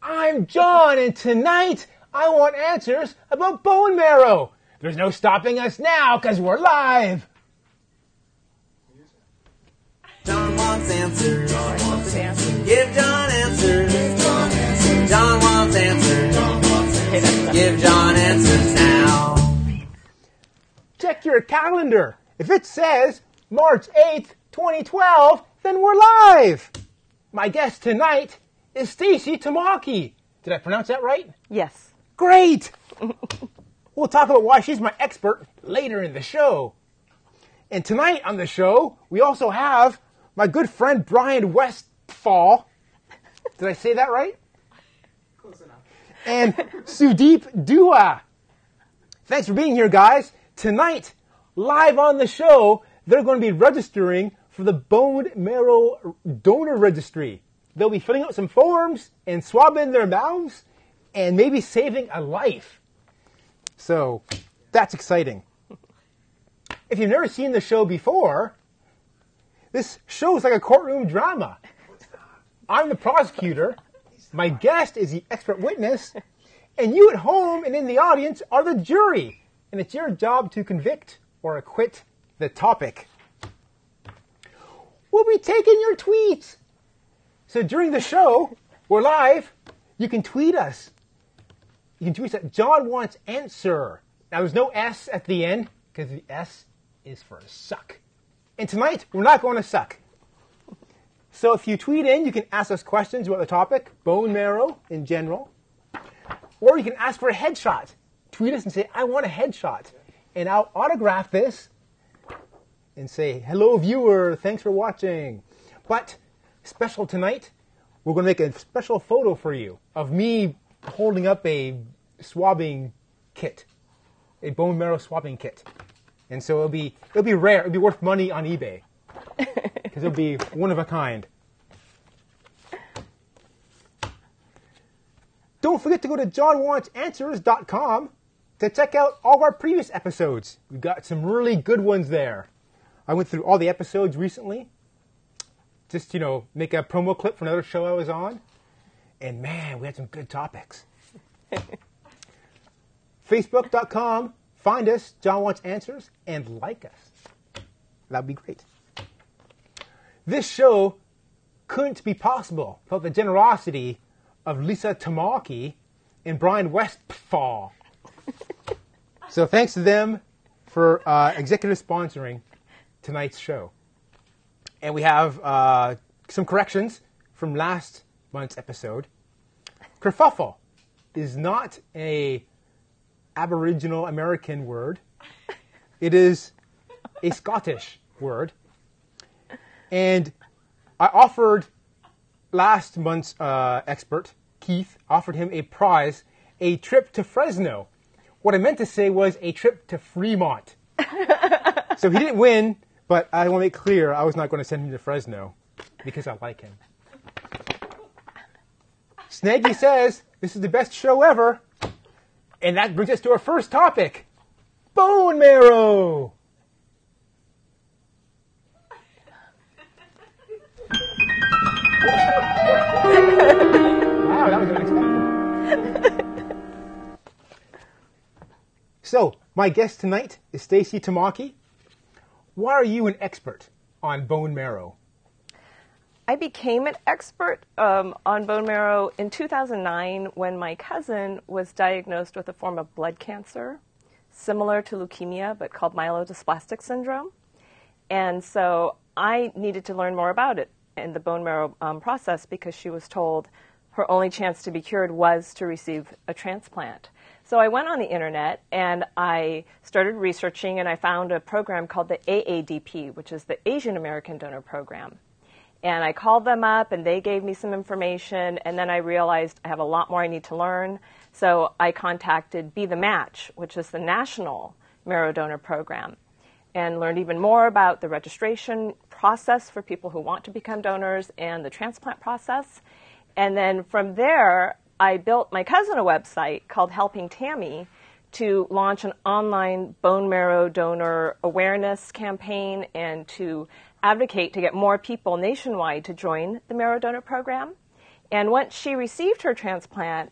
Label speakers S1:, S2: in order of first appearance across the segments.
S1: I'm John, and tonight I want answers about bone marrow. There's no stopping us now because we're live.
S2: John wants answers. John wants answers. Give John answers. Give John answers. John wants answers. John wants answers. Give John answers now.
S1: Check your calendar. If it says March 8th, 2012, then we're live. My guest tonight is Stacie Tamaki. Did I pronounce that right?
S3: Yes.
S1: Great! We'll talk about why she's my expert later in the show. And tonight on the show, we also have my good friend Brian Westfall. Did I say that right?
S4: Close enough.
S1: And Sudeep Dua. Thanks for being here, guys. Tonight, live on the show, they're going to be registering for the bone marrow donor registry. They'll be filling out some forms and swabbing their mouths and maybe saving a life. So, that's exciting. If you've never seen the show before, this show is like a courtroom drama. I'm the prosecutor, my guest is the expert witness, and you at home and in the audience are the jury. And it's your job to convict or acquit the topic. We'll be taking your tweets. So during the show, we're live, you can tweet us. You can tweet us at John Wants Answer. Now there's no S at the end, because the S is for suck. And tonight, we're not going to suck. So if you tweet in, you can ask us questions about the topic, bone marrow in general. Or you can ask for a headshot. Tweet us and say, I want a headshot. And I'll autograph this and say, hello viewer, thanks for watching. But special tonight, we're going to make a special photo for you of me holding up a swabbing kit, a bone marrow swabbing kit. And so it'll be rare. It'll be worth money on eBay because it'll be one of a kind. Don't forget to go to johnwantsanswers.com to check out all of our previous episodes. We've got some really good ones there. I went through all the episodes recently. Just, make a promo clip for another show I was on. And man, we had some good topics. Facebook.com, find us, John Wants Answers, and like us. That'd be great. This show couldn't be possible without the generosity of Lisa Tamaki and Brian Westfall. So thanks to them for executive sponsoring tonight's show. And we have some corrections from last month's episode. Kerfuffle is not a Aboriginal American word. It is a Scottish word. And I offered last month's expert, Keith, offered him a prize, a trip to Fresno. What I meant to say was a trip to Fremont. So he didn't win, but I want to make clear I was not going to send him to Fresno because I like him. Snaggy says, this is the best show ever. And that brings us to our first topic, bone marrow. Wow, that was unexpected. So, my guest tonight is Stacie Tamaki. Why are you an expert on bone marrow?
S3: I became an expert on bone marrow in 2009 when my cousin was diagnosed with a form of blood cancer, similar to leukemia, but called myelodysplastic syndrome. And so I needed to learn more about it and the bone marrow process because she was told her only chance to be cured was to receive a transplant. So I went on the internet and I started researching and I found a program called the AADP, which is the Asian American Donor Program. And I called them up and they gave me some information and then I realized I have a lot more I need to learn. So I contacted Be the Match, which is the National Marrow Donor Program, and learned even more about the registration process for people who want to become donors and the transplant process. And then from there, I built my cousin a website called Helping Tammy to launch an online bone marrow donor awareness campaign and to advocate to get more people nationwide to join the Marrow Donor Program. And once she received her transplant,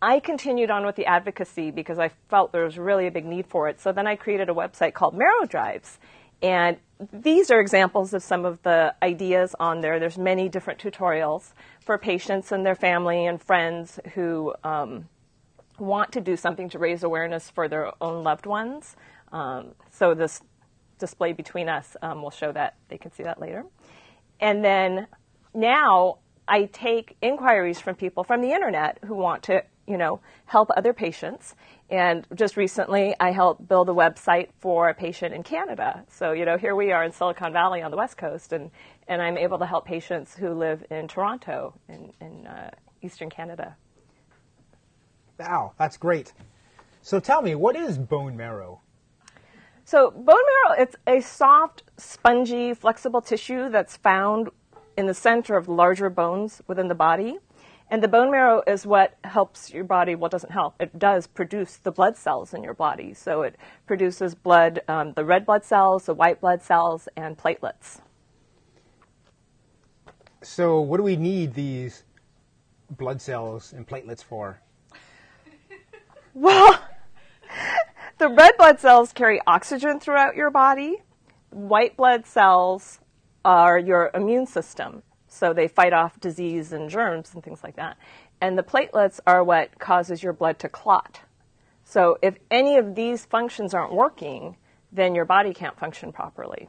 S3: I continued on with the advocacy because I felt there was really a big need for it. So then I created a website called Marrow Drives. And these are examples of some of the ideas on there. There's many different tutorials for patients and their family and friends who want to do something to raise awareness for their own loved ones. So this display between us will show that. They can see that later. And then now I take inquiries from people from the internet who want to, help other patients. And just recently, I helped build a website for a patient in Canada. So, here we are in Silicon Valley on the West Coast, and I'm able to help patients who live in Toronto, in Eastern Canada.
S1: Wow, that's great. So tell me, what is bone marrow?
S3: So bone marrow, it's a soft, spongy, flexible tissue that's found in the center of larger bones within the body. And the bone marrow is what helps your body, well, it doesn't help, it does produce the blood cells in your body. So it produces blood, the red blood cells, the white blood cells, and platelets.
S1: So what do we need these blood cells and platelets for?
S3: Well, the red blood cells carry oxygen throughout your body. White blood cells are your immune system. So they fight off disease and germs and things like that. And the platelets are what causes your blood to clot. So if any of these functions aren't working, then your body can't function properly.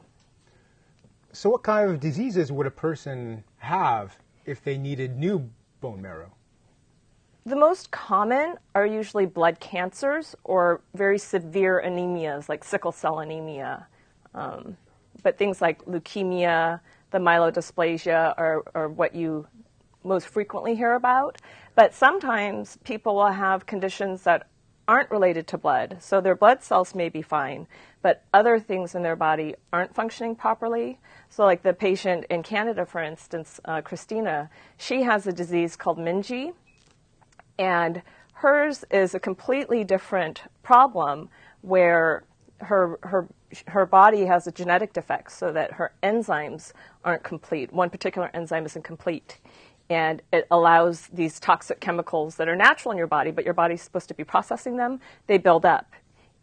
S1: So what kind of diseases would a person have if they needed new bone marrow?
S3: The most common are usually blood cancers or very severe anemias like sickle cell anemia. But things like leukemia, the myelodysplasia are what you most frequently hear about. But sometimes people will have conditions that aren't related to blood. So their blood cells may be fine, but other things in their body aren't functioning properly. So like the patient in Canada, for instance, Christina, she has a disease called Minji. And hers is a completely different problem where her body has a genetic defect so that her enzymes aren't complete. One particular enzyme isn't complete. And it allows these toxic chemicals that are natural in your body, but your body's supposed to be processing them, they build up.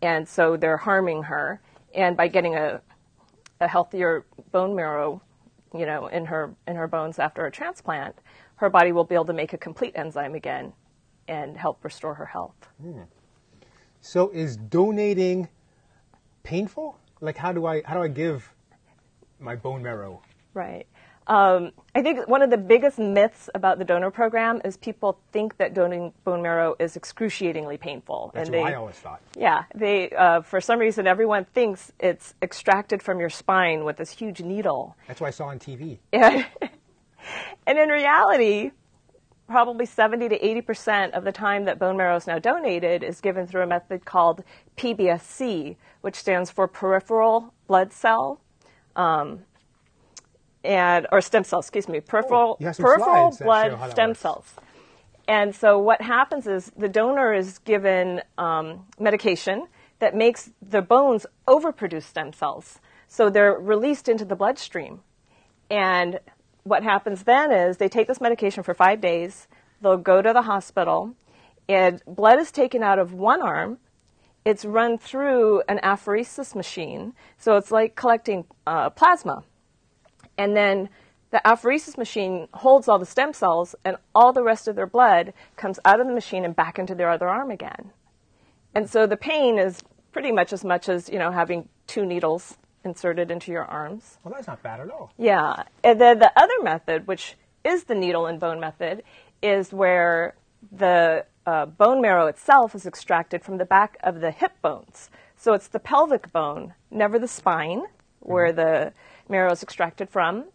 S3: And so they're harming her. And by getting a healthier bone marrow, in her bones after a transplant, her body will be able to make a complete enzyme again and help restore her health.
S1: So is donating painful? Like how do I give my bone marrow?
S3: Right. I think one of the biggest myths about the donor program is people think that donating bone marrow is excruciatingly painful.
S1: That's what I always thought.
S3: Yeah. They, for some reason, everyone thinks it's extracted from your spine with this huge needle.
S1: That's what I saw on TV.
S3: Yeah. And in reality, probably 70 to 80% of the time that bone marrow is now donated is given through a method called PBSC, which stands for peripheral blood cell, or stem cells, peripheral blood stem cells. And so what happens is the donor is given medication that makes the bones overproduce stem cells. So they're released into the bloodstream. And what happens then is they take this medication for 5 days, they'll go to the hospital, and blood is taken out of one arm, it's run through an apheresis machine, so it's like collecting plasma. And then the apheresis machine holds all the stem cells, and all the rest of their blood comes out of the machine and back into their other arm again. And so the pain is pretty much as having 2 needles inserted into your arms.
S1: Well, that's not bad at all.
S3: Yeah. And then the other method, which is the needle and bone method, is where the bone marrow itself is extracted from the back of the hip bones. So it's the pelvic bone, never the spine, where the marrow is extracted from.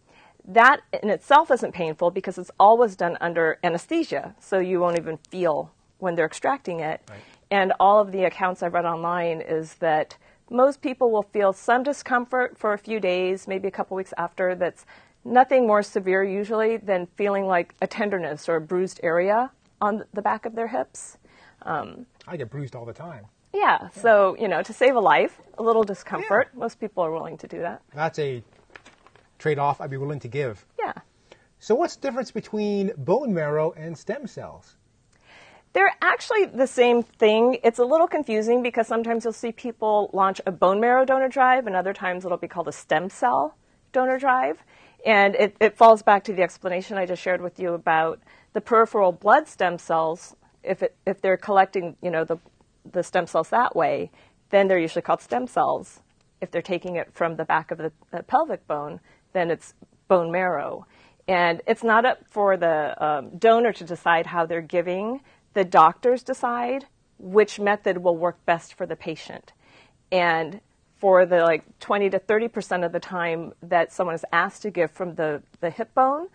S3: That in itself isn't painful because it's always done under anesthesia, so you won't even feel when they're extracting it.
S1: Right.
S3: And all of the accounts I've read online is that most people will feel some discomfort for a few days, maybe a couple weeks after. That's nothing more severe usually than feeling like a tenderness or a bruised area on the back of their hips.
S1: I get bruised all the time.
S3: Yeah, so, to save a life, a little discomfort. Yeah. Most people are willing to do that.
S1: That's a trade-off I'd be willing to give.
S3: Yeah.
S1: So what's the difference between bone marrow and stem cells?
S3: They're actually the same thing. It's a little confusing because sometimes you'll see people launch a bone marrow donor drive, and other times it'll be called a stem cell donor drive. And it falls back to the explanation I just shared with you about the peripheral blood stem cells. If they're collecting, the stem cells that way, then they're usually called stem cells. If they're taking it from the back of the pelvic bone, then it's bone marrow. And it's not up for the donor to decide how they're giving. The doctors decide which method will work best for the patient. And for the 20 to 30% of the time that someone is asked to give from the hip bone,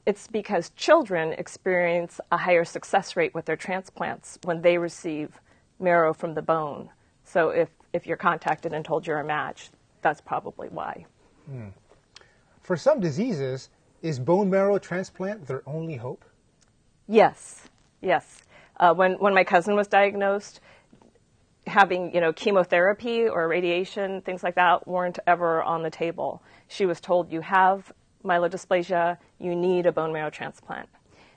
S3: it's because children experience a higher success rate with their transplants when they receive marrow from the bone. So if you're contacted and told you're a match, that's probably why.
S1: For some diseases, is bone marrow transplant their only hope?
S3: Yes. When my cousin was diagnosed, having chemotherapy or radiation, things like that, weren't ever on the table. She was told, you have myelodysplasia, you need a bone marrow transplant.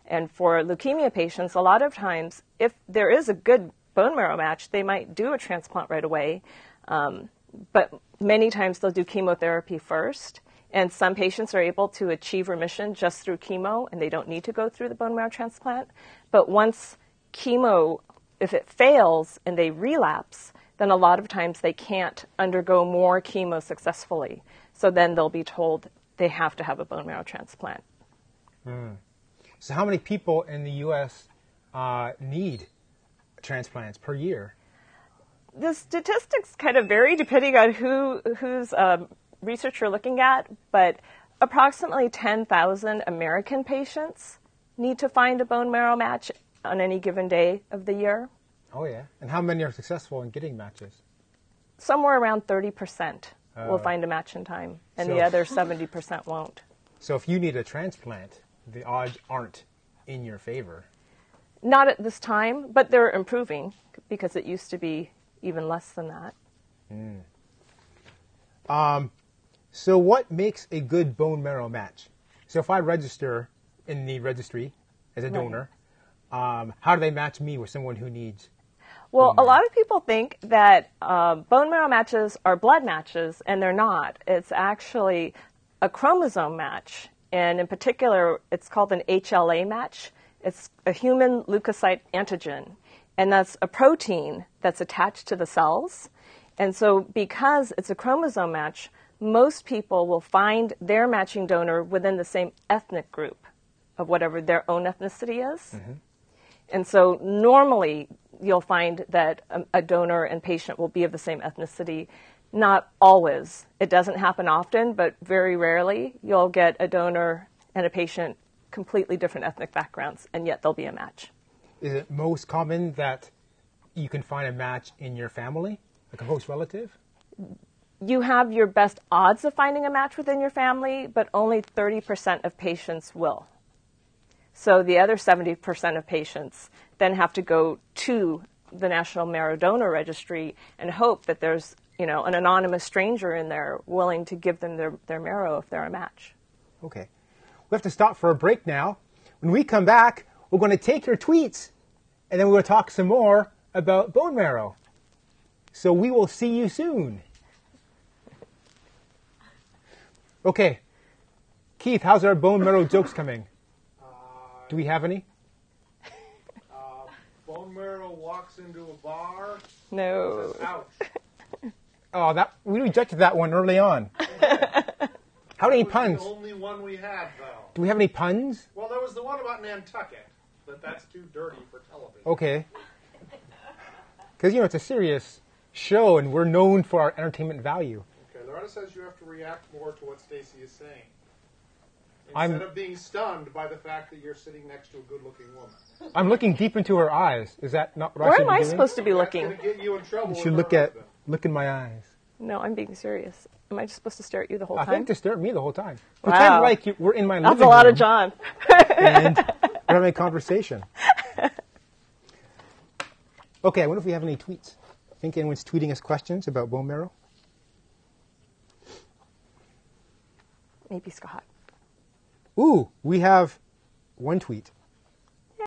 S3: And for leukemia patients, a lot of times, if there is a good bone marrow match, they might do a transplant right away. But many times they'll do chemotherapy first. And some patients are able to achieve remission just through chemo, and they don't need to go through the bone marrow transplant. But once chemo, if it fails and they relapse, then a lot of times they can't undergo more chemo successfully. So then they'll be told they have to have a bone marrow transplant.
S1: So how many people in the U.S. Need transplants per year?
S3: The statistics kind of vary depending on whose research you're looking at, but approximately 10,000 American patients need to find a bone marrow match on any given day of the year.
S1: Oh, yeah. And how many are successful in getting matches?
S3: Somewhere around 30% will find a match in time, and the other 70% won't.
S1: So if you need a transplant, the odds aren't in your favor.
S3: Not at this time, but they're improving because it used to be even less than that.
S1: So what makes a good bone marrow match? So if I register in the registry as a donor, how do they match me with someone who needs?
S3: Well, a lot of people think that bone marrow matches are blood matches, and they're not. It's actually a chromosome match, and in particular, it's called an HLA match. It's a human leukocyte antigen, and that's a protein that's attached to the cells. And so because it's a chromosome match, most people will find their matching donor within the same ethnic group of whatever their own ethnicity is. And so normally you'll find that a donor and patient will be of the same ethnicity. Not always. It doesn't happen often, but very rarely you'll get a donor and a patient completely different ethnic backgrounds, and yet they'll be a match.
S1: Is it most common that you can find a match in your family, like a close relative?
S3: You have your best odds of finding a match within your family, but only 30% of patients will. So the other 70% of patients then have to go to the National Marrow Donor Registry and hope that there's, an anonymous stranger in there willing to give them their marrow if they're a match.
S1: Okay. We have to stop for a break now. When we come back, we're going to take your tweets, and then we're going to talk some more about bone marrow. So we will see you soon. Okay. Keith, how's our bone marrow jokes coming? Do we have any?
S4: Bone marrow walks into a bar.
S3: No.
S4: Says, ouch.
S1: Oh, we rejected that one early on. How many puns?
S4: The only one we had, though.
S1: Do we have any puns?
S4: Well, there was the one about Nantucket, but that's too dirty for television.
S1: Okay. Because, it's a serious show, and we're known for our entertainment value.
S4: Okay, Loretta says you have to react more to what Stacie is saying. Instead of being stunned by the fact that you're sitting next to a good-looking woman.
S1: I'm looking deep into her eyes. Is that not what
S3: Where
S1: I
S3: am I
S1: doing?
S3: supposed to be looking?
S4: That's going to get you in trouble.
S1: You should look in my eyes.
S3: No, I'm being serious. Am I just supposed to stare at you the whole
S1: I
S3: time?
S1: think to stare at me the whole time.
S3: Wow.
S1: Pretend like we're in my living room.
S3: That's a lot of John.
S1: And we're having a conversation. Okay, I wonder if we have any tweets. Think anyone's tweeting us questions about bone marrow?
S3: Maybe Scott.
S1: Ooh, we have one tweet.